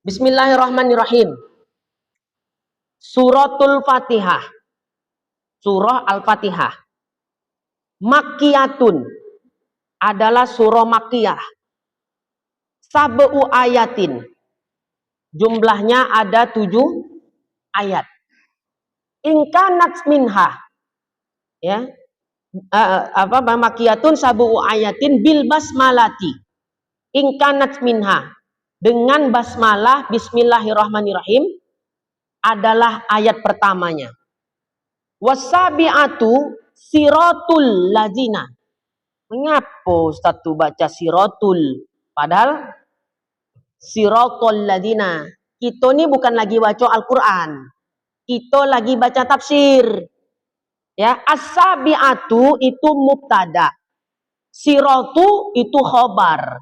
Bismillahirrahmanirrahim. Suratul Fatihah. Surah Al-Fatihah. Makkiyatun adalah surah makkiyah. Sab'u ayatin. Jumlahnya ada 7 ayat. Inkanat minha. Ya. Makkiyatun sab'u ayatin bil basmalati. Inkanat minha. Dengan basmalah bismillahirrahmanirrahim adalah ayat pertamanya. Wasabi'atu siratul lazina. Mengapa Ustaz tu baca siratul? Padahal siratul lazina. Kita ni bukan lagi baca Al-Quran. Kita lagi baca tafsir. Ya, as-sabi'atu itu mubtada. Siratu itu khobar.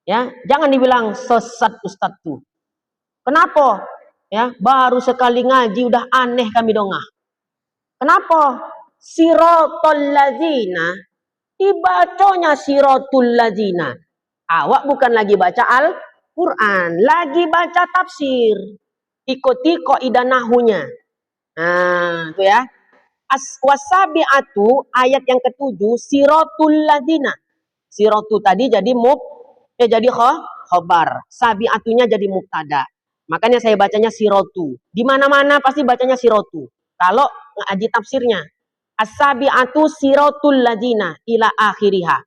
Ya, jangan dibilang sesat Ustaz tu. Kenapa? Ya, baru sekali ngaji udah aneh kami dongah. Kenapa? Siratul lazina dibacanya siratul lazina. Awak bukan lagi baca Al-Quran, lagi baca tafsir. Ikuti kaidah nahwunya. Nah, itu ya. Wasabi'atu ayat yang ketujuh siratul lazina. Siratu tadi jadi jadi khobar. Sabi'atunya jadi mubtada. Makanya saya bacanya siratu. Di mana-mana pasti bacanya siratu. Kalau ngaji tafsirnya. As-sabi'atu siratul lazina ila akhiriha.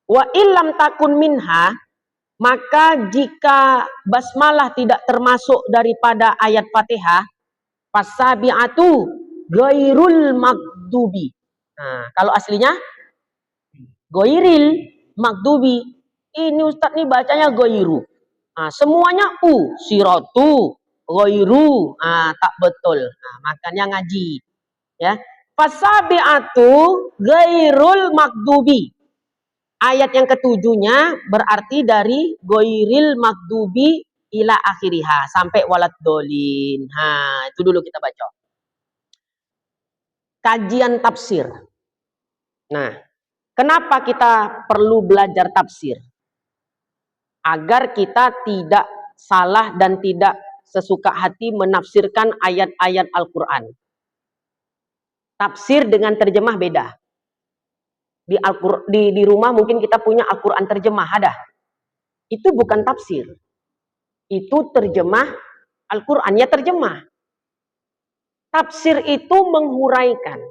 Wa illam takun minha, maka jika basmalah tidak termasuk daripada ayat Fatihah, fasabi'atu ghairul magdubi. Nah, kalau aslinya ghairil magdubi. Ini Ustaz nih bacanya ghairu. Nah, semuanya siratu, ghairu. Nah, tak betul. Nah, makanya ngaji. Ya. Fasabi'atu ghairul magdubi. Ayat yang ketujuhnya berarti dari ghairil magdubi ila akhiriha sampai walad dolin. Nah, itu dulu kita baca. Kajian tafsir. Nah, kenapa kita perlu belajar tafsir? Agar kita tidak salah dan tidak sesuka hati menafsirkan ayat-ayat Al-Quran. Tafsir dengan terjemah beda. Di rumah mungkin kita punya Al-Quran terjemah, ada. Itu bukan tafsir. Itu terjemah Al-Quran, ya terjemah. Tafsir itu menghuraikan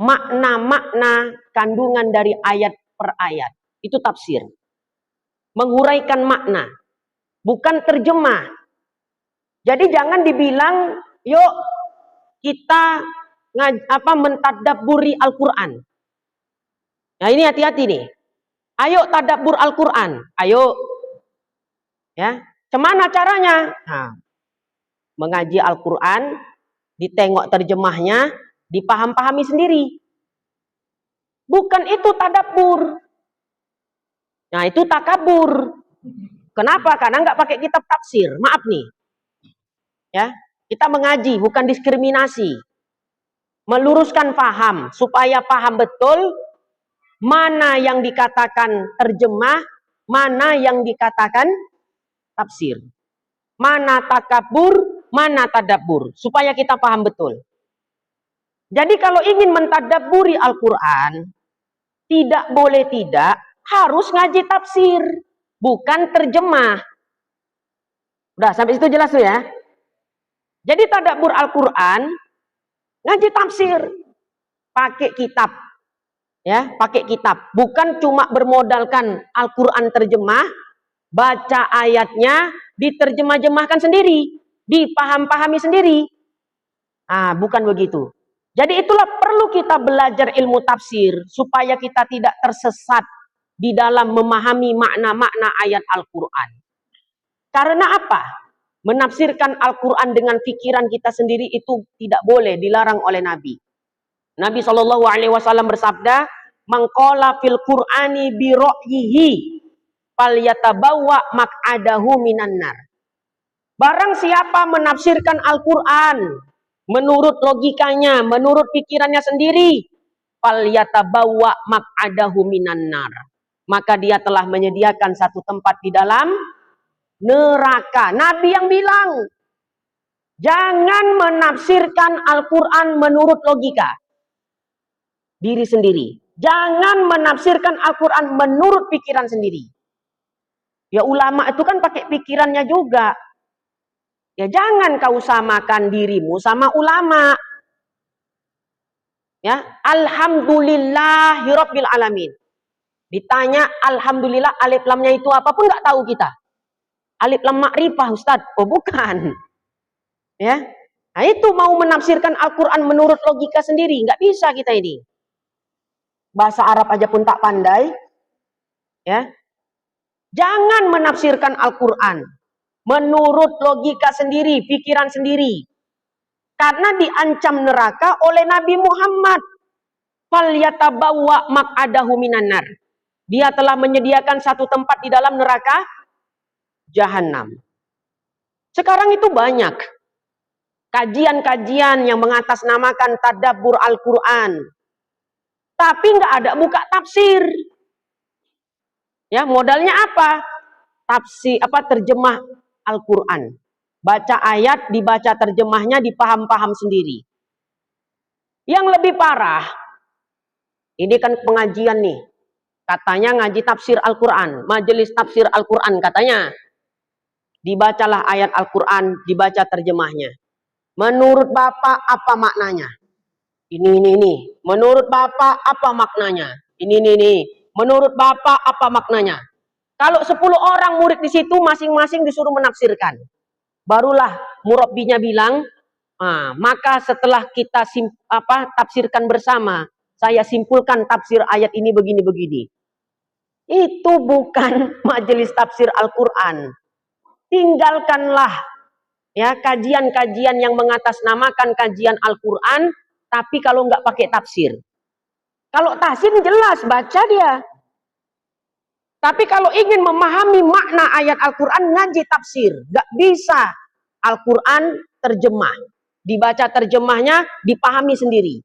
makna-makna kandungan dari ayat per ayat. Itu tafsir. Menghuraikan makna, bukan terjemah. Jadi jangan dibilang, yuk kita mentadabburi Al-Quran. Nah ini hati-hati nih. Ayo tadabbur Al-Quran. Ayo. Ya, cemana caranya? Nah, mengaji Al-Quran, ditengok terjemahnya, dipaham-pahami sendiri. Bukan itu tadabbur. Nah itu takabur. Kenapa? Karena nggak pakai kitab tafsir. Maaf nih. Ya, kita mengaji, bukan diskriminasi. Meluruskan paham, supaya paham betul mana yang dikatakan terjemah, mana yang dikatakan tafsir. Mana takabur, mana tadabbur. Supaya kita paham betul. Jadi kalau ingin mentadabburi Al-Quran, tidak boleh tidak, harus ngaji tafsir. Bukan terjemah. Udah, sampai situ jelas tuh ya. Jadi tadabbur Al-Quran, ngaji tafsir. Pakai kitab. Ya, pakai kitab. Bukan cuma bermodalkan Al-Quran terjemah, baca ayatnya, diterjemah-jemahkan sendiri, dipaham-pahami sendiri. Ah, bukan begitu. Jadi itulah perlu kita belajar ilmu tafsir supaya kita tidak tersesat di dalam memahami makna-makna ayat Al-Quran. Karena apa? Menafsirkan Al-Quran dengan pikiran kita sendiri itu tidak boleh, dilarang oleh Nabi. Nabi SAW bersabda, "Man qala fil Qur'ani bi ra'yihi falyatabawwa maq'adahu minan nar." Barang siapa menafsirkan Al-Quran menurut logikanya, menurut pikirannya sendiri, falyatabawwa maq'adahu minan nar. Maka dia telah menyediakan satu tempat di dalam neraka. Nabi yang bilang, jangan menafsirkan Al-Quran menurut logika diri sendiri. Jangan menafsirkan Al-Quran menurut pikiran sendiri. Ya ulama itu kan pakai pikirannya juga. Ya jangan kau samakan dirimu sama ulama. Ya, alhamdulillahirabbil alamin. Ditanya alhamdulillah alif lamnya itu apa pun nggak tahu kita. Alif lam makrifah Ustaz. Oh bukan. Ya. Nah itu mau menafsirkan Al-Quran menurut logika sendiri. Nggak bisa kita ini. Bahasa Arab aja pun tak pandai. Ya. Jangan menafsirkan Al-Quran menurut logika sendiri, pikiran sendiri. Karena diancam neraka oleh Nabi Muhammad. Falyatabawwa maq'adahu minan nar. Dia telah menyediakan satu tempat di dalam neraka Jahanam. Sekarang itu banyak kajian-kajian yang mengatasnamakan tadabbur Al-Quran. Tapi nggak ada buka tafsir. Ya, modalnya apa? Tafsir terjemah Al-Quran. Baca ayat, dibaca terjemahnya, dipaham-paham sendiri. Yang lebih parah, ini kan pengajian nih. Katanya ngaji tafsir Al-Quran, majelis tafsir Al-Quran katanya. Dibacalah ayat Al-Quran, dibaca terjemahnya. Menurut Bapak apa maknanya? Ini. Menurut Bapak apa maknanya? Ini. Menurut Bapak apa maknanya? Kalau 10 orang murid di situ masing-masing disuruh menafsirkan. Barulah murabbinya bilang, maka setelah kita tafsirkan bersama, saya simpulkan tafsir ayat ini begini-begini. Itu bukan majelis tafsir Al-Quran. Tinggalkanlah ya kajian-kajian yang mengatasnamakan kajian Al-Quran, tapi kalau nggak pakai tafsir. Kalau tafsir jelas baca dia. Tapi kalau ingin memahami makna ayat Al-Quran, ngaji tafsir. Nggak bisa Al-Quran terjemah. Dibaca terjemahnya, dipahami sendiri.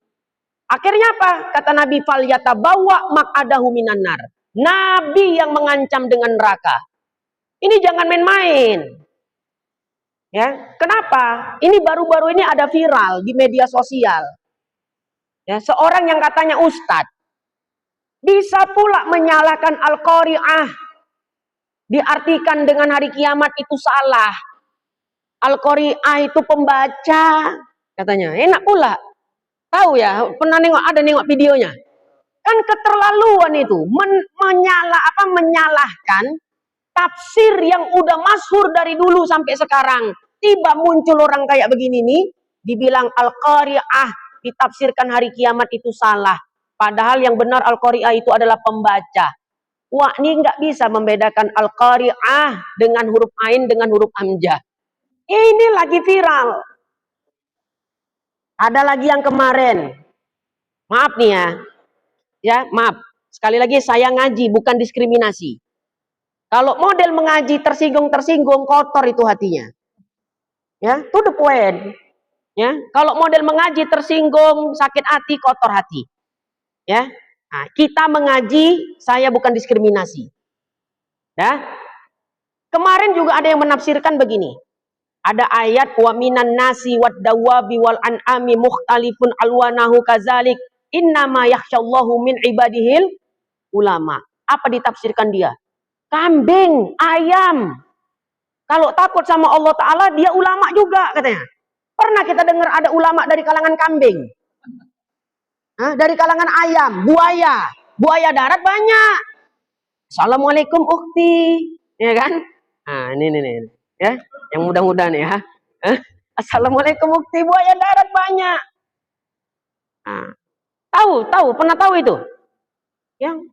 Akhirnya apa? Kata Nabi, falyatabawwa maq'adahu minan nar. Nabi yang mengancam dengan neraka. Ini jangan main-main. Ya, kenapa? Ini baru-baru ini ada viral di media sosial. Ya, seorang yang katanya ustadz bisa pula menyalahkan Al-Qari'ah. Diartikan dengan hari kiamat itu salah. Al-Qari'ah itu pembaca. Katanya, enak pula. Tahu ya, pernah nengok videonya. Kan keterlaluan itu. Menyalahkan tafsir yang udah masyhur dari dulu sampai sekarang. Tiba muncul orang kayak begini nih. Dibilang Al-Qari'ah ditafsirkan hari kiamat itu salah. Padahal yang benar Al-Qari'ah itu adalah pembaca. Wah, ini nggak bisa membedakan Al-Qari'ah dengan huruf Ain dengan huruf Hamzah. Ini lagi viral. Ada lagi yang kemarin. Maaf nih ya. Ya, maaf. Sekali lagi saya ngaji, bukan diskriminasi. Kalau model mengaji tersinggung, kotor itu hatinya. Ya, to the point. Ya, kalau model mengaji tersinggung, sakit hati, kotor hati. Ya, nah, kita mengaji, saya bukan diskriminasi. Ya, kemarin juga ada yang menafsirkan begini. Ada ayat wa minan nasi wad dawabi wal an'ami mukhtalifun alwanahu kazalik innama yakhsyallahu min ibadihil ulama. Apa ditafsirkan dia? Kambing, ayam. Kalau takut sama Allah Ta'ala, dia ulama juga katanya. Pernah kita dengar ada ulama dari kalangan kambing? Dari kalangan ayam, buaya. Buaya darat banyak. Assalamualaikum ukhti. Ya kan? Nah, ini. Ya, yang mudah-mudahan ya. Assalamualaikum ukhti, buaya darat banyak. Tahu, pernah tahu itu? Yang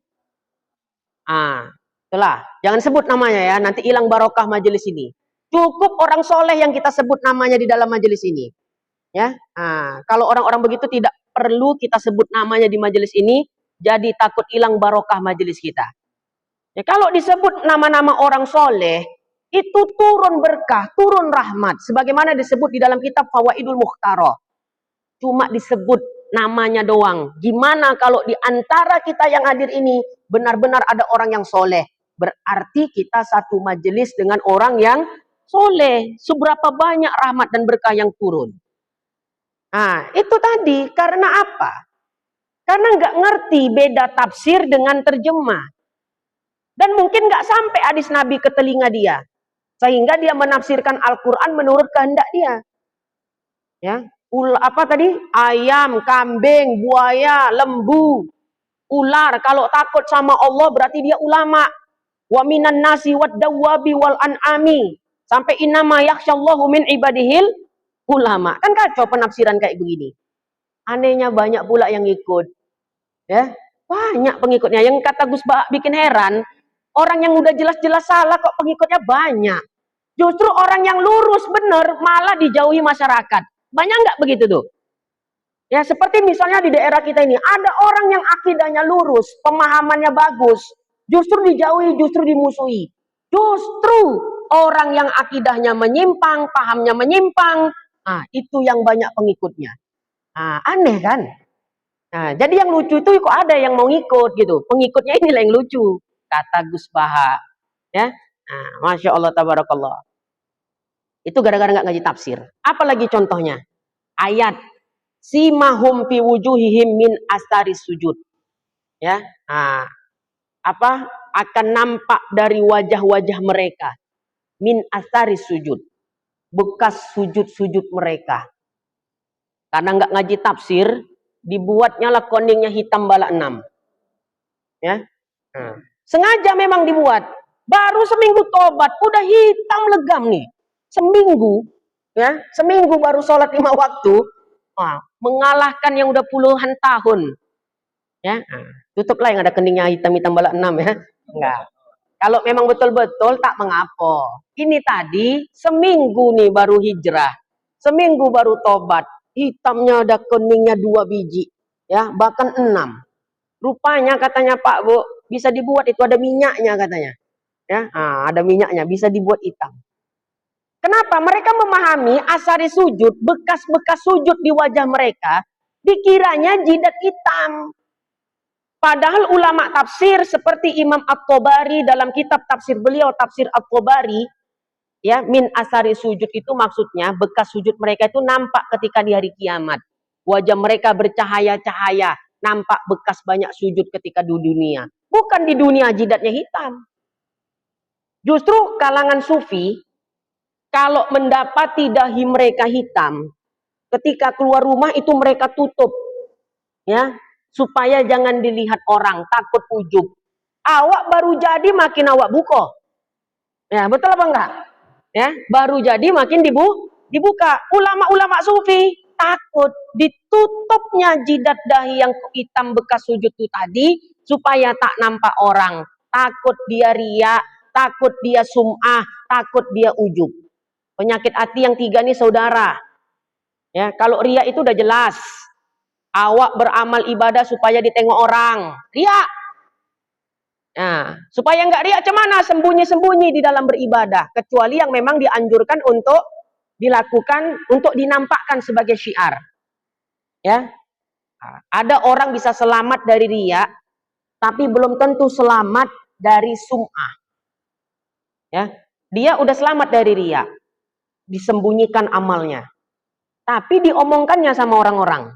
itulah, jangan sebut namanya ya, nanti hilang barokah majelis ini. Cukup orang soleh yang kita sebut namanya di dalam majelis ini. Ya, kalau orang-orang begitu tidak perlu kita sebut namanya di majelis ini, jadi takut hilang barokah majelis kita. Ya, kalau disebut nama-nama orang soleh, itu turun berkah, turun rahmat. Sebagaimana disebut di dalam kitab Fawaidul Mukhtarah. Cuma disebut namanya doang. Gimana kalau di antara kita yang hadir ini benar-benar ada orang yang soleh? berarti kita satu majelis dengan orang yang soleh. Seberapa banyak rahmat dan berkah yang turun. Nah, itu tadi. Karena apa? Karena nggak ngerti beda tafsir dengan terjemah. Dan mungkin nggak sampai hadis Nabi ke telinga dia. Sehingga dia menafsirkan Al-Quran menurut kehendak dia. Ya, apa tadi? Ayam, kambing, buaya, lembu, ular. Kalau takut sama Allah berarti dia ulama. Wa minan nasi wad dawabi wal an'ami. Sampai innama yakhsyallahu min ibadihil ulama. Kan kacau penafsiran kayak begini. Anehnya banyak pula yang ikut. Ya, banyak pengikutnya. Yang kata Gus Ba bikin heran, orang yang udah jelas-jelas salah kok pengikutnya banyak. Justru orang yang lurus benar malah dijauhi masyarakat. Banyak nggak begitu tuh? Ya, seperti misalnya di daerah kita ini ada orang yang akidahnya lurus, pemahamannya bagus, justru dijauhi, justru dimusuhi. Justru orang yang akidahnya menyimpang, pahamnya menyimpang, nah, itu yang banyak pengikutnya. Nah, aneh kan? Nah, jadi yang lucu itu kok ada yang mau ngikut gitu. Pengikutnya inilah yang lucu, kata Gus Baha. Ya, nah, Masya Allah, tabarakallah. Itu gara-gara nggak ngaji tafsir. Apalagi contohnya? Ayat simahum fi wujuhihim min astaris sujud. Ya, nah, apa akan nampak dari wajah-wajah mereka min astaris sujud, bekas sujud-sujud mereka. Karena nggak ngaji tafsir, dibuatnya lah koningnya hitam bala 6. Ya, nah, sengaja memang dibuat. Baru seminggu tobat, udah hitam legam nih. Seminggu, ya, seminggu baru sholat 5 waktu, mengalahkan yang udah puluhan tahun. Ya, tutuplah yang ada keningnya hitam-hitam bala 6 ya. Enggak. Kalau memang betul-betul tak mengapa. Ini tadi seminggu nih baru hijrah, seminggu baru tobat, hitamnya ada keningnya 2 biji, ya, bahkan 6. Rupanya katanya Pak Bu, bisa dibuat itu ada minyaknya katanya. Ya, ada minyaknya, bisa dibuat hitam. Kenapa? Mereka memahami asari sujud, bekas-bekas sujud di wajah mereka, dikiranya jidat hitam. Padahal ulama tafsir seperti Imam At-Tabari dalam kitab tafsir beliau, Tafsir At-Tabari, ya, min asari sujud itu maksudnya bekas sujud mereka itu nampak ketika di hari kiamat. Wajah mereka bercahaya-cahaya, nampak bekas banyak sujud ketika di dunia. Bukan di dunia jidatnya hitam. Justru kalangan sufi, kalau mendapati dahi mereka hitam, ketika keluar rumah itu mereka tutup, ya, supaya jangan dilihat orang, takut ujub. Awak baru jadi makin awak buka. Ya, betul apa enggak? Ya, baru jadi makin dibuka. Ulama-ulama sufi takut ditutupnya jidat dahi yang hitam bekas sujud itu tadi supaya tak nampak orang. Takut dia riya, takut dia sum'ah, takut dia ujub. Penyakit hati yang 3 nih saudara. Ya, kalau riya itu udah jelas. Awak beramal ibadah supaya ditengok orang. Riya. Nah, supaya enggak riya cemana? Sembunyi-sembunyi di dalam beribadah. Kecuali yang memang dianjurkan untuk dilakukan, untuk dinampakkan sebagai syiar. Ya. Nah, ada orang bisa selamat dari riya, tapi belum tentu selamat dari sum'ah. Ya. Dia udah selamat dari riya. Disembunyikan amalnya. Tapi diomongkannya sama orang-orang.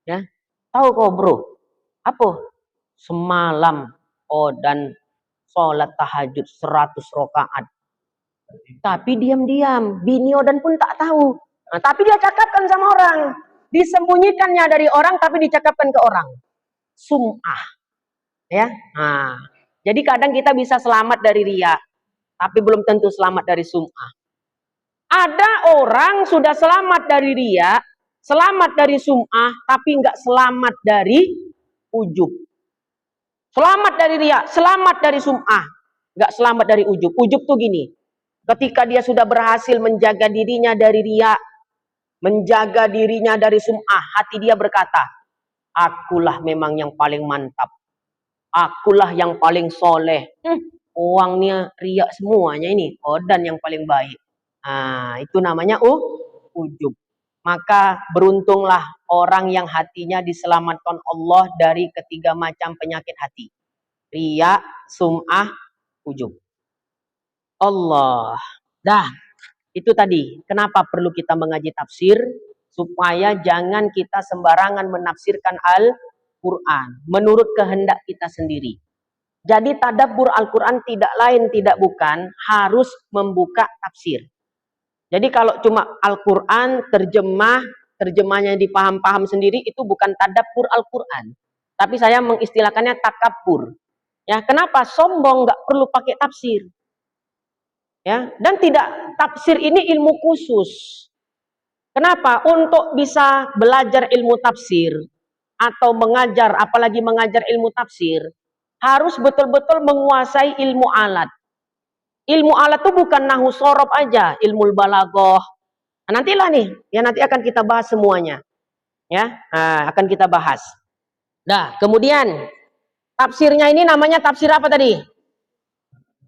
Ya. Tahu kok bro, apa? Semalam dan sholat tahajud 100 rakaat. Tapi diam-diam, bini Odan pun tak tahu. Nah, tapi dia cakapkan sama orang. Disembunyikannya dari orang, tapi dicakapkan ke orang. Sum'ah. Ya. Nah, jadi kadang kita bisa selamat dari riya, tapi belum tentu selamat dari sum'ah. Ada orang sudah selamat dari riya, selamat dari sum'ah, tapi nggak selamat dari ujub. Selamat dari riya, selamat dari sum'ah, nggak selamat dari ujub. Ujub tuh gini, ketika dia sudah berhasil menjaga dirinya dari riya, menjaga dirinya dari sum'ah, hati dia berkata, akulah memang yang paling mantap, akulah yang paling soleh. Uangnya riya semuanya ini, dan yang paling baik. Nah, itu namanya ujub. Maka beruntunglah orang yang hatinya diselamatkan Allah dari ketiga macam penyakit hati. Riya, sum'ah, ujub. Allah. Dah, itu tadi. Kenapa perlu kita mengaji tafsir? Supaya jangan kita sembarangan menafsirkan Al-Quran menurut kehendak kita sendiri. Jadi tadabbur Al-Quran tidak lain, tidak bukan, harus membuka tafsir. Jadi kalau cuma Al-Quran, terjemahnya dipaham-paham sendiri, itu bukan tadabbur Al-Quran. Tapi saya mengistilahkannya takabur. Ya, kenapa? Sombong, nggak perlu pakai tafsir. Ya, dan tidak, tafsir ini ilmu khusus. Kenapa? Untuk bisa belajar ilmu tafsir atau mengajar, apalagi mengajar ilmu tafsir, harus betul-betul menguasai ilmu alat. Ilmu alat itu bukan nahu sorob aja, ilmu balagoh. Nah, nantilah nih, ya nanti akan kita bahas semuanya. Ya, akan kita bahas. Nah, kemudian tafsirnya ini namanya tafsir apa tadi?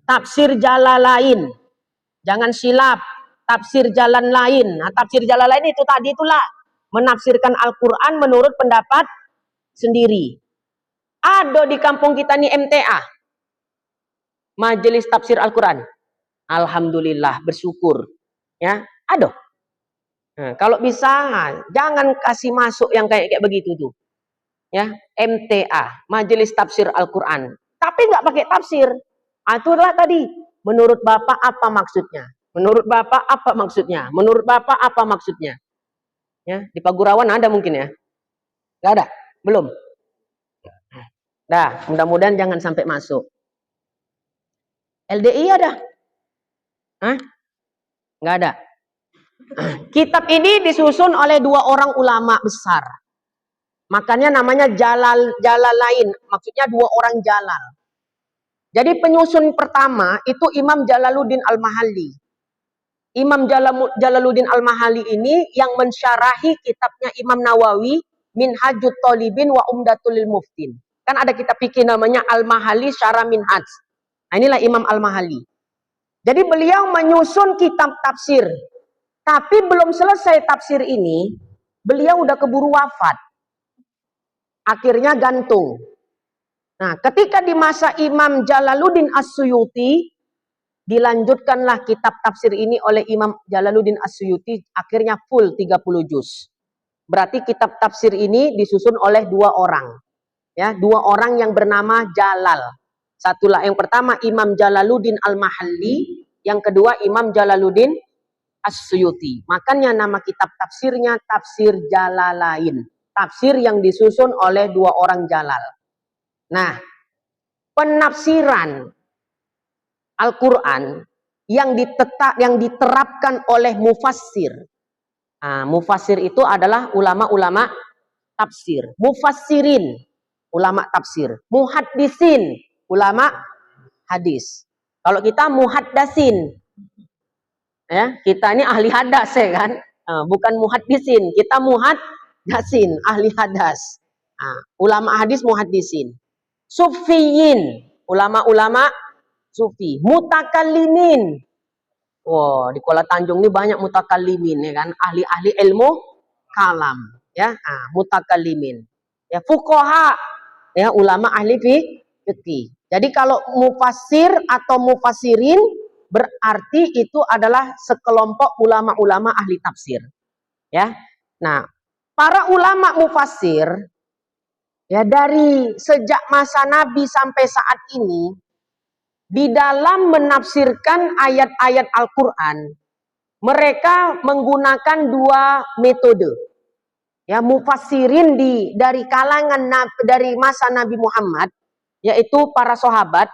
Tafsir Jalalain. Jangan silap, tafsir jalan lain. Nah, tafsir jalan lain itu tadi itulah menafsirkan Al-Quran menurut pendapat sendiri. Ada di kampung kita nih MTA, Majelis Tafsir Al-Quran. Alhamdulillah, bersyukur. Ya, ada. Nah, kalau bisa jangan kasih masuk yang kayak begitu tuh. Ya, MTA, Majelis Tafsir Al-Quran. Tapi nggak pakai tafsir. Itulah tadi. Menurut Bapak apa maksudnya? Menurut Bapak apa maksudnya? Menurut Bapak apa maksudnya? Ya, di Pagurawan ada mungkin ya? Nggak ada? Belum? Dah, mudah-mudahan jangan sampai masuk. LDI ada? Hah? Nggak ada. Kitab ini disusun oleh dua orang ulama besar. Makanya namanya Jalalain. Maksudnya dua orang jalal. Jadi penyusun pertama itu Imam Jalaluddin Al-Mahalli. Imam Jalaluddin Al-Mahalli ini yang mensyarahi kitabnya Imam Nawawi, Minhajut Thalibin wa Umdatul Muftin. Kan ada kitab fikih namanya Al-Mahalli Syarah Minhaj. Nah, inilah Imam Al-Mahalli. Jadi beliau menyusun kitab tafsir. Tapi belum selesai tafsir ini, beliau udah keburu wafat. Akhirnya gantung. Nah, ketika di masa Imam Jalaluddin As-Suyuti, dilanjutkanlah kitab tafsir ini oleh Imam Jalaluddin As-Suyuti, akhirnya full 30 juz. Berarti kitab tafsir ini disusun oleh dua orang. Ya, dua orang yang bernama Jalal. Satulah yang pertama Imam Jalaluddin Al-Mahalli, yang kedua Imam Jalaluddin As-Suyuti. Makanya nama kitab tafsirnya Tafsir Jalalain. Tafsir yang disusun oleh dua orang Jalal. Nah, penafsiran Al-Quran yang diterapkan oleh mufassir. Nah, mufassir itu adalah ulama-ulama tafsir. Mufassirin, ulama tafsir. Muhaddisin, ulama hadis. Kalau kita muhaddasin, ya, kita ini ahli hadas ya kan, bukan muhaddisin, kita muhaddasin, ahli hadas. Ulama hadis muhaddisin. Sufiyin, ulama-ulama sufi. Mutakallimin. Wow, di Kuala Tanjung ini banyak mutakallimin ya kan, ahli-ahli ilmu kalam ya. Mutakallimin. Ya, fuqaha, ya, ulama ahli fikih. Jadi kalau mufassir atau mufassirin berarti itu adalah sekelompok ulama-ulama ahli tafsir. Ya. Nah, para ulama mufassir ya dari sejak masa Nabi sampai saat ini di dalam menafsirkan ayat-ayat Al-Quran, mereka menggunakan dua metode. Ya, mufassirin dari kalangan dari masa Nabi Muhammad, yaitu para sahabat.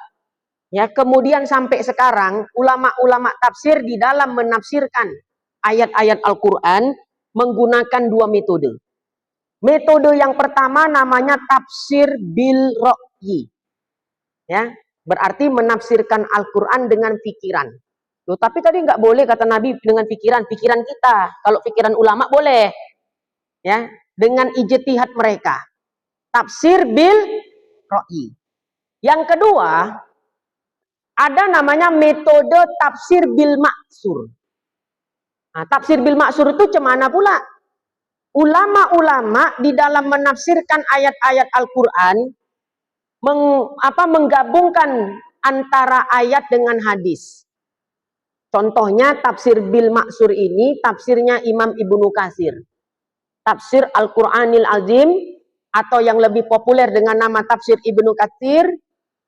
Ya, kemudian sampai sekarang ulama-ulama tafsir di dalam menafsirkan ayat-ayat Al-Quran menggunakan dua metode. Metode yang pertama namanya tafsir bil ra'yi. Ya, berarti menafsirkan Al-Quran dengan pikiran. Loh, tapi tadi nggak boleh kata Nabi dengan pikiran kita. Kalau pikiran ulama boleh. Ya, dengan ijtihad mereka. Tafsir bil ra'yi. Yang kedua, ada namanya metode tafsir bil maksur. Nah, tafsir bil maksur itu cemana pula? Ulama-ulama di dalam menafsirkan ayat-ayat Al-Quran menggabungkan antara ayat dengan hadis. Contohnya tafsir bil maksur ini tafsirnya Imam Ibnu Katsir. Tafsir Al-Qur'anil Azim atau yang lebih populer dengan nama tafsir Ibnu Katsir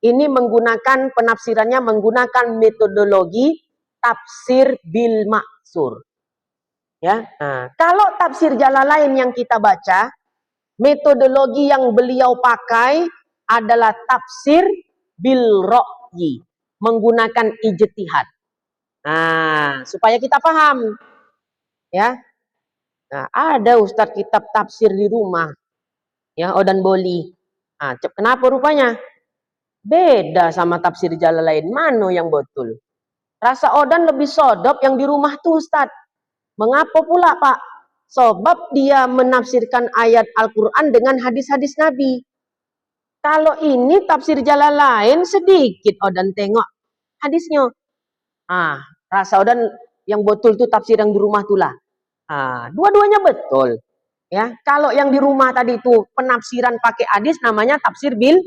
ini menggunakan penafsirannya menggunakan metodologi tafsir bil maksur. Ya. Nah, kalau tafsir Jalalain yang kita baca, metodologi yang beliau pakai adalah tafsir bil ra'yi, menggunakan ijtihad. Nah, supaya kita paham, ya. Nah, ada Ustadz kitab tafsir di rumah, ya, Odan Boli. Nah, kenapa rupanya? Beda sama tafsir Jalalain, mana yang betul? Rasa Odan lebih sodop yang di rumah tuh Ustadz. Mengapa pula Pak? Sebab dia menafsirkan ayat Al-Quran dengan hadis-hadis Nabi. Kalau ini tafsir Jalalain sedikit Odan tengok hadisnya. Ah, rasa Odan yang betul tuh tafsir yang di rumah tuh lah. Ah, dua-duanya betul. Ya, kalau yang di rumah tadi itu penafsiran pakai hadis namanya tafsir bil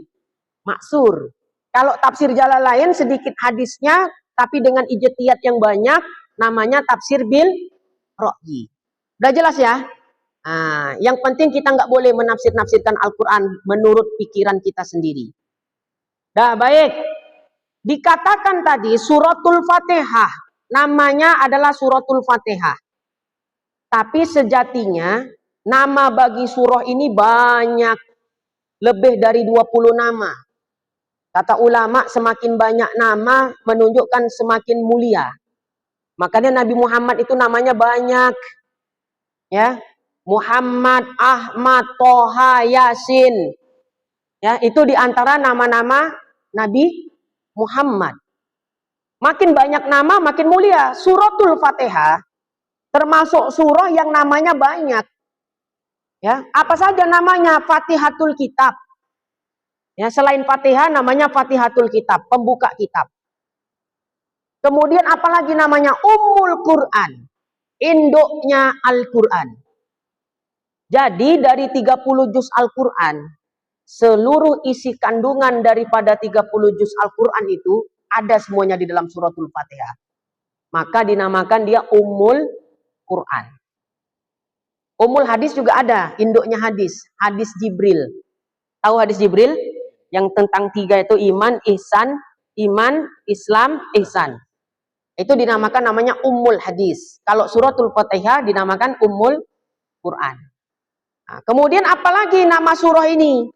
maksur. Kalau tafsir Jalalain sedikit hadisnya tapi dengan ijtihad yang banyak namanya tafsir bil ra'yi. Udah jelas ya? Nah, yang penting kita nggak boleh menafsir-nafsirkan Al-Quran menurut pikiran kita sendiri. Dah baik. Dikatakan tadi suratul Fatihah namanya adalah suratul Fatihah. Tapi sejatinya nama bagi surah ini banyak, lebih dari 20 nama. Kata ulama semakin banyak nama menunjukkan semakin mulia. Makanya Nabi Muhammad itu namanya banyak. Ya, Muhammad, Ahmad, Toha, Yasin. Ya, itu diantara nama-nama Nabi Muhammad. Makin banyak nama makin mulia. Suratul Fatihah termasuk surah yang namanya banyak. Ya, apa saja namanya? Fatihatul Kitab. Ya, selain Fatihah namanya Fatihatul Kitab, pembuka kitab. Kemudian apalagi namanya Ummul Quran, induknya Al-Quran. Jadi dari 30 juz Al-Quran, seluruh isi kandungan daripada 30 juz Al-Quran itu ada semuanya di dalam suratul Fatihah. Maka dinamakan dia Ummul Quran. Ummul Hadis juga ada, induknya hadis, hadis Jibril. Tahu hadis Jibril? Yang tentang 3 itu iman, ihsan, iman, Islam, ihsan. Itu dinamakan namanya Ummul Hadis. Kalau suratul Fatihah dinamakan Ummul Quran. Nah, kemudian apalagi nama surah ini?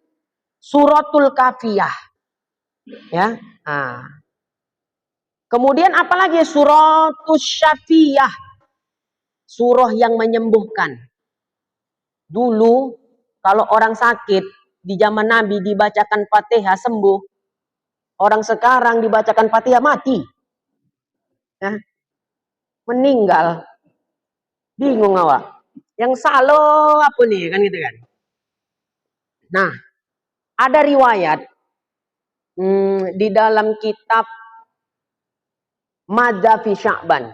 Suratul Kafiyah. Ya. Nah. Kemudian apalagi? Suratul Syafiyah. Surah yang menyembuhkan. Dulu kalau orang sakit di zaman Nabi dibacakan Fatihah sembuh. Orang sekarang dibacakan Fatihah mati. Ya. Meninggal. Bingung awak. Yang salah apa nih kan gitu kan. Nah, ada riwayat di dalam kitab Madza fi Sya'ban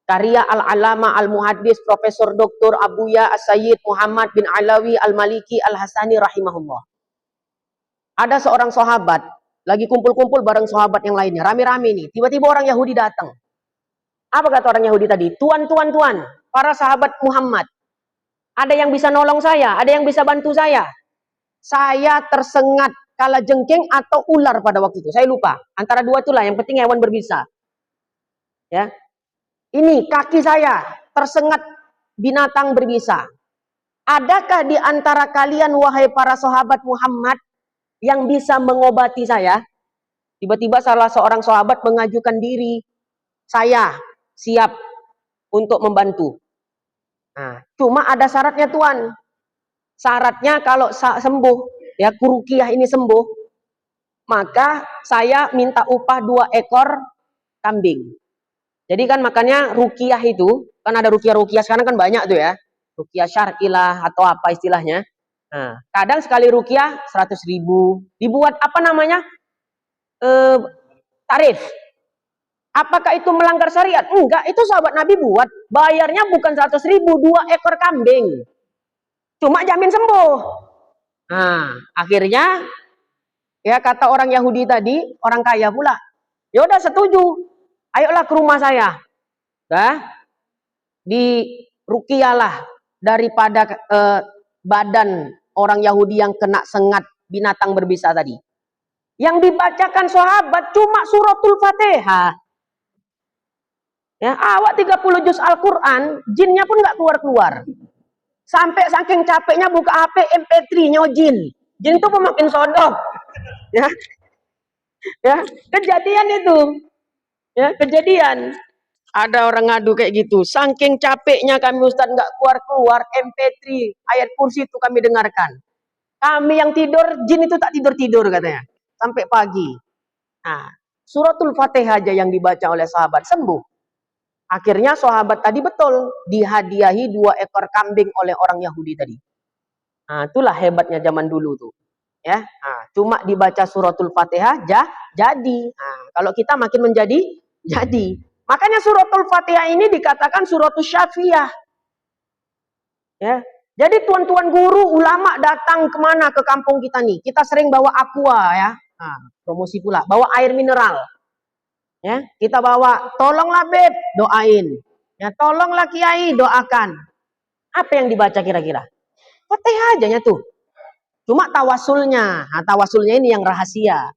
karya Al-Alama Al-Muhaddis Profesor Dr. Abuya As-Sayyid Muhammad bin Alawi Al-Maliki Al-Hasani rahimahullah. Ada seorang sahabat lagi kumpul-kumpul bareng sahabat yang lainnya, rame-rame nih. Tiba-tiba orang Yahudi datang. Apa kata orang Yahudi tadi? Tuan, para sahabat Muhammad. Ada yang bisa nolong saya, ada yang bisa bantu saya. Saya tersengat kalajengking atau ular pada waktu itu. Saya lupa. Antara dua itulah, yang penting hewan berbisa. Ya. Ini kaki saya tersengat binatang berbisa. Adakah di antara kalian wahai para sahabat Muhammad yang bisa mengobati saya? Tiba-tiba salah seorang sahabat mengajukan diri. Saya siap untuk membantu. Nah, cuma ada syaratnya Tuan. Syaratnya kalau sembuh, ya Ruqyah ini sembuh, maka saya minta upah 2 ekor kambing. Jadi kan makanya Ruqyah itu, kan ada Ruqyah sekarang kan banyak tuh ya. Ruqyah syar'ilah atau apa istilahnya. Nah, kadang sekali Ruqyah 100.000. Dibuat apa namanya? Tarif. Apakah itu melanggar syariat? Enggak, itu sahabat Nabi buat. Bayarnya bukan 100.000, 2 ekor kambing. Cuma jamin sembuh. Nah, akhirnya Ya, kata orang Yahudi tadi, orang kaya pula. Ya udah setuju. Ayolah ke rumah saya. Dah, dirukiyalah daripada badan orang Yahudi yang kena sengat binatang berbisa tadi. Yang dibacakan sahabat cuma suratul Fatihah. Ya, awak 30 juz Al-Quran, jinnya pun nggak keluar-keluar. Sampai saking capeknya buka HP MP3 nyojin. Jin itu pemakin sodok. Ya, ya, kejadian itu. Ya, kejadian. Ada orang ngadu kayak gitu. Saking capeknya kami Ustaz nggak keluar-keluar, MP3 ayat kursi itu kami dengarkan. Kami yang tidur, jin itu tak tidur-tidur katanya. Sampai pagi. Nah, suratul Fatihah aja yang dibaca oleh sahabat sembuh. Akhirnya sahabat tadi betul dihadiahi 2 ekor kambing oleh orang Yahudi tadi. Nah, itulah hebatnya zaman dulu tuh. Ya, nah, cuma dibaca suratul Fatihah jadi. Nah, kalau kita makin menjadi jadi. Makanya suratul Fatihah ini dikatakan suratul Syafiah. Ya. Jadi tuan-tuan guru, ulama datang kemana ke kampung kita nih? Kita sering bawa aqua ya. Nah, promosi pula, bawa air mineral. Ya, kita bawa, tolonglah Beb, doain. Ya, tolonglah Kiai, doakan. Apa yang dibaca kira-kira? Fatihah aja tuh. Cuma tawasulnya. Nah, tawasulnya ini yang rahasia.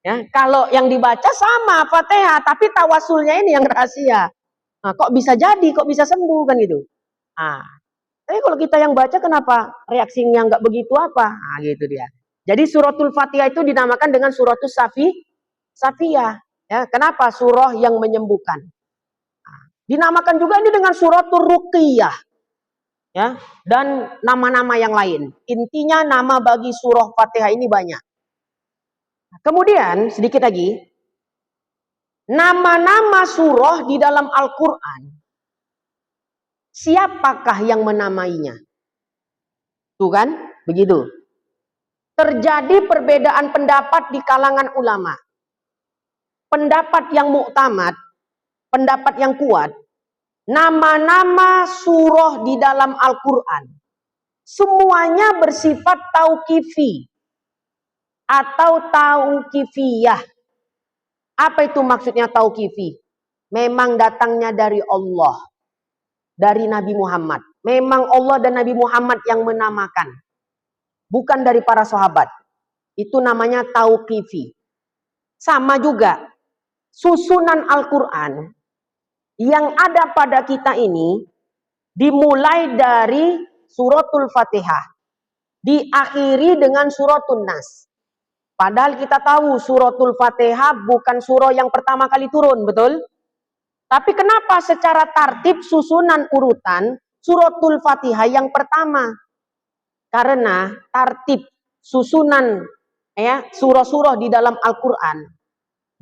Ya, kalau yang dibaca sama Fatihah, tapi tawasulnya ini yang rahasia. Nah, kok bisa jadi, kok bisa sembuh kan gitu. Nah, tapi kalau kita yang baca kenapa reaksinya nggak begitu apa? Nah, gitu dia. Jadi suratul Fatihah itu dinamakan dengan suratul Safiyah. Ya, kenapa? Surah yang menyembuhkan. Nah, dinamakan juga ini dengan suratul Ruqiyah. Ya, dan nama-nama yang lain. Intinya nama bagi surah Fatihah ini banyak. Kemudian sedikit lagi, nama-nama surah di dalam Al-Quran, siapakah yang menamainya? Tuh kan, begitu. Terjadi perbedaan pendapat di kalangan ulama. Pendapat yang muktamad, pendapat yang kuat, nama-nama surah di dalam Al-Quran semuanya bersifat tauqifi atau tauqifiyah. Apa itu maksudnya tauqifi? Memang datangnya dari Allah, dari Nabi Muhammad. Memang Allah dan Nabi Muhammad yang menamakan, bukan dari para sahabat. Itu namanya tauqifi. Sama juga susunan Al-Quran yang ada pada kita ini dimulai dari suratul Fatihah, diakhiri dengan suratul Nas. Padahal kita tahu suratul Fatihah bukan surah yang pertama kali turun, betul? Tapi kenapa secara tartib susunan urutan suratul Fatihah yang pertama? Karena tartib susunan ya surah-surah di dalam Al-Quran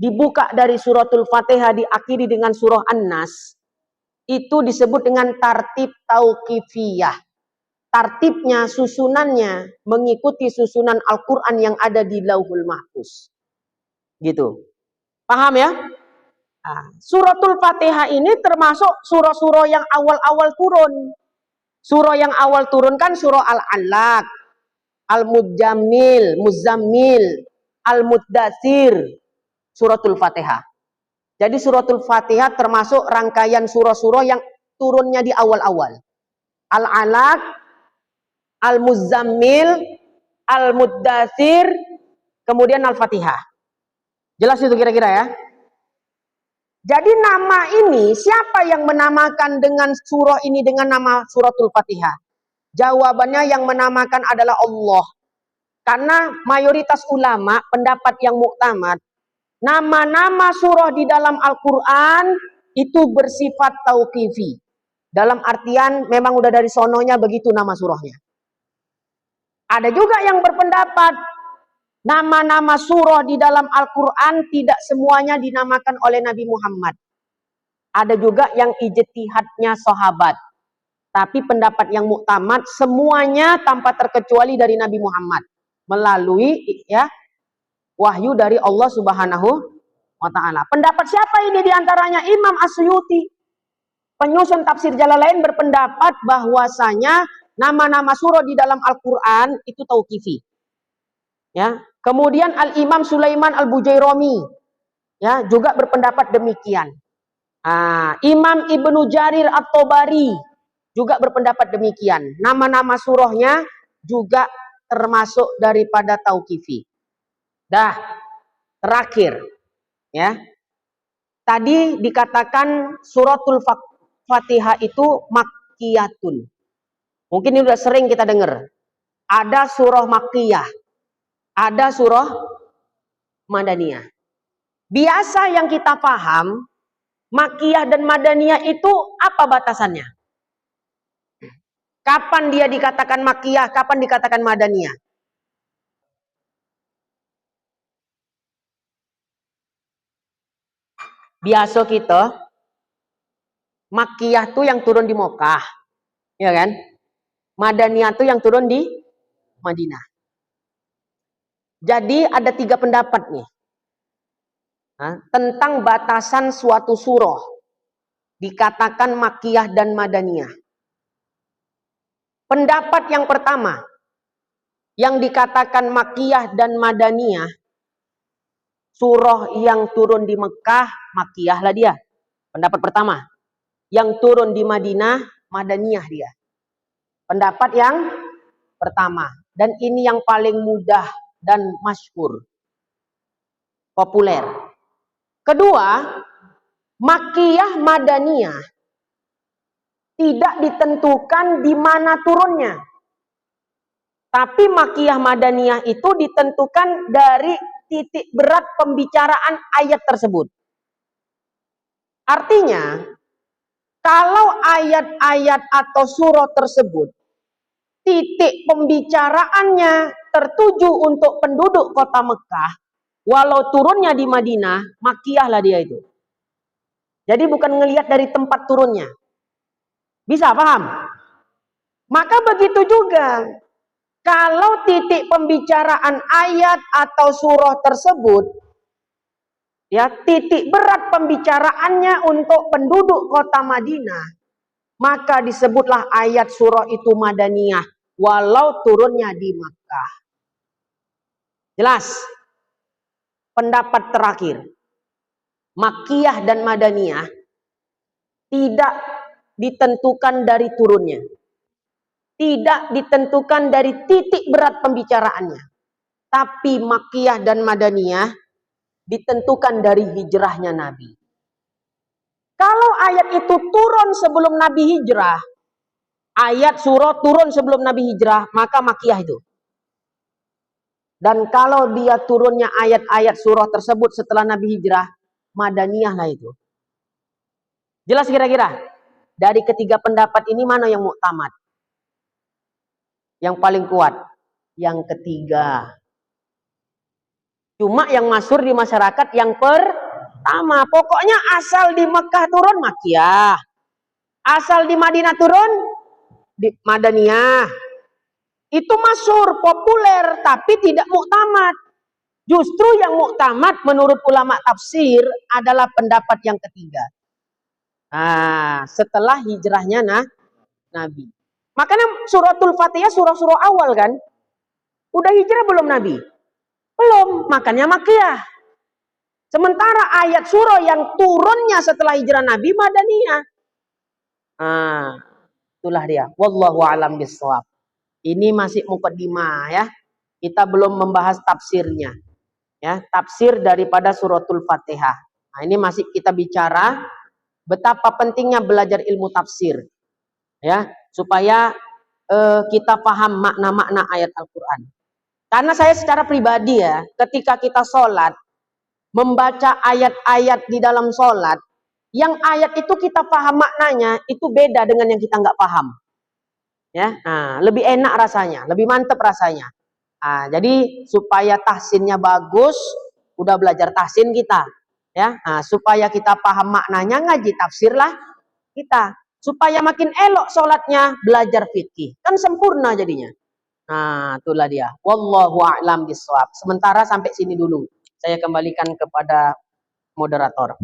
dibuka dari suratul Fatihah diakhiri dengan surah An-Nas, itu disebut dengan tartib tauqifiyah. Tartibnya, susunannya mengikuti susunan Al-Quran yang ada di Lauhul Mahfuz. Gitu. Paham ya? Nah, suratul Fatihah ini termasuk surah-surah yang awal-awal turun. Surah yang awal turun kan surah Al-Alaq, Al-Muzammil, Al-Muddatsir, suratul Fatihah. Jadi suratul Fatihah termasuk rangkaian surah-surah yang turunnya di awal-awal. Al-Alaq, Al-Muzammil, Al-Muddatsir, kemudian Al-Fatihah. Jelas itu kira-kira ya? Jadi nama ini, siapa yang menamakan dengan surah ini dengan nama suratul Fatihah? Jawabannya yang menamakan adalah Allah. Karena mayoritas ulama, pendapat yang muktamad, nama-nama surah di dalam Al-Quran itu bersifat tauqifi. Dalam artian memang udah dari sononya begitu nama surahnya. Ada juga yang berpendapat nama-nama surah di dalam Al-Quran tidak semuanya dinamakan oleh Nabi Muhammad. Ada juga yang ijtihadnya sahabat. Tapi pendapat yang muktamad semuanya tanpa terkecuali dari Nabi Muhammad. Melalui ya wahyu dari Allah Subhanahu wa Ta'ala. Pendapat siapa ini diantaranya? Imam As-Suyuti, penyusun tafsir Jalalain, berpendapat bahwasanya nama-nama surah di dalam Al-Quran itu tauqifi. Ya, Kemudian Al-Imam Sulaiman Al-Bujairami ya juga berpendapat demikian. Imam Ibnu Jarir At-Tabari juga berpendapat demikian. Nama-nama surahnya juga termasuk daripada tauqifi. Dah, terakhir ya. Tadi dikatakan suratul Fatihah itu makkiyatun. Mungkin ini sudah sering kita dengar. Ada surah makkiyah, ada surah madaniyah. Biasa yang kita paham, makkiyah dan madaniyah itu apa batasannya? Kapan dia dikatakan makkiyah, kapan dikatakan madaniyah? Biasa kita, makkiyah tuh yang turun di Mekah, ya kan? Madaniyah tuh yang turun di Madinah. Jadi ada 3 pendapat nih tentang batasan suatu surah dikatakan makkiyah dan madaniyah. Pendapat yang pertama, yang dikatakan makkiyah dan madaniyah, surah yang turun di Mekah, makkiyah lah dia. Pendapat pertama. Yang turun di Madinah, madaniyah dia. Pendapat yang pertama. Dan ini yang paling mudah dan masyhur, populer. Kedua, makkiyah madaniyah tidak ditentukan di mana turunnya. Tapi makkiyah madaniyah itu ditentukan dari titik berat pembicaraan ayat tersebut. Artinya, kalau ayat-ayat atau surah tersebut titik pembicaraannya tertuju untuk penduduk kota Mekah, walau turunnya di Madinah, makkiyah lah dia itu. Jadi bukan ngelihat dari tempat turunnya. Bisa paham? Maka begitu juga, kalau titik pembicaraan ayat atau surah tersebut, ya titik berat pembicaraannya untuk penduduk kota Madinah, maka disebutlah ayat surah itu madaniyah, walau turunnya di Makkah. Jelas? Pendapat terakhir, makkiyah dan madaniyah tidak ditentukan dari turunnya. Tidak ditentukan dari titik berat pembicaraannya. Tapi makkiyah dan madaniyah ditentukan dari hijrahnya Nabi. Kalau ayat itu turun sebelum Nabi hijrah, ayat surah turun sebelum Nabi hijrah, maka makkiyah itu. Dan kalau dia turunnya ayat-ayat surah tersebut setelah Nabi hijrah, madaniyah lah itu. Jelas kira-kira? Dari ketiga pendapat ini mana yang muktamad? Yang paling kuat? Yang ketiga. Cuma yang masyhur di masyarakat yang pertama. Pokoknya asal di Mekah turun makkiyah. Asal di Madinah turun di madaniyah. Itu masyhur, populer, tapi tidak muktamad. Justru yang muktamad menurut ulama tafsir adalah pendapat yang ketiga. Setelah hijrahnya Nabi. Makanya suratul Fatihah surah-surah awal kan. Udah hijrah belum Nabi? Belum, makanya makkiyah. Sementara ayat surah yang turunnya setelah hijrah Nabi madaniyah. Itulah dia. Wallahu a'lam bishawab. Ini masih muqaddimah ya. Kita belum membahas tafsirnya. Ya, tafsir daripada suratul Fatihah. Nah, ini masih kita bicara betapa pentingnya belajar ilmu tafsir. Ya, supaya kita paham makna-makna ayat Al-Qur'an. Karena saya secara pribadi ya, ketika kita sholat, membaca ayat-ayat di dalam sholat, yang ayat itu kita paham maknanya, itu beda dengan yang kita nggak paham. Ya, lebih enak rasanya, lebih mantep rasanya. Jadi supaya tahsinnya bagus, udah belajar tahsin kita, ya. Supaya kita paham maknanya, ngaji tafsirlah kita. Supaya makin elok sholatnya, belajar fikih, kan sempurna jadinya. Itulah dia. Wallahu a'lam bishawab. Sementara sampai sini dulu. Saya kembalikan kepada moderator.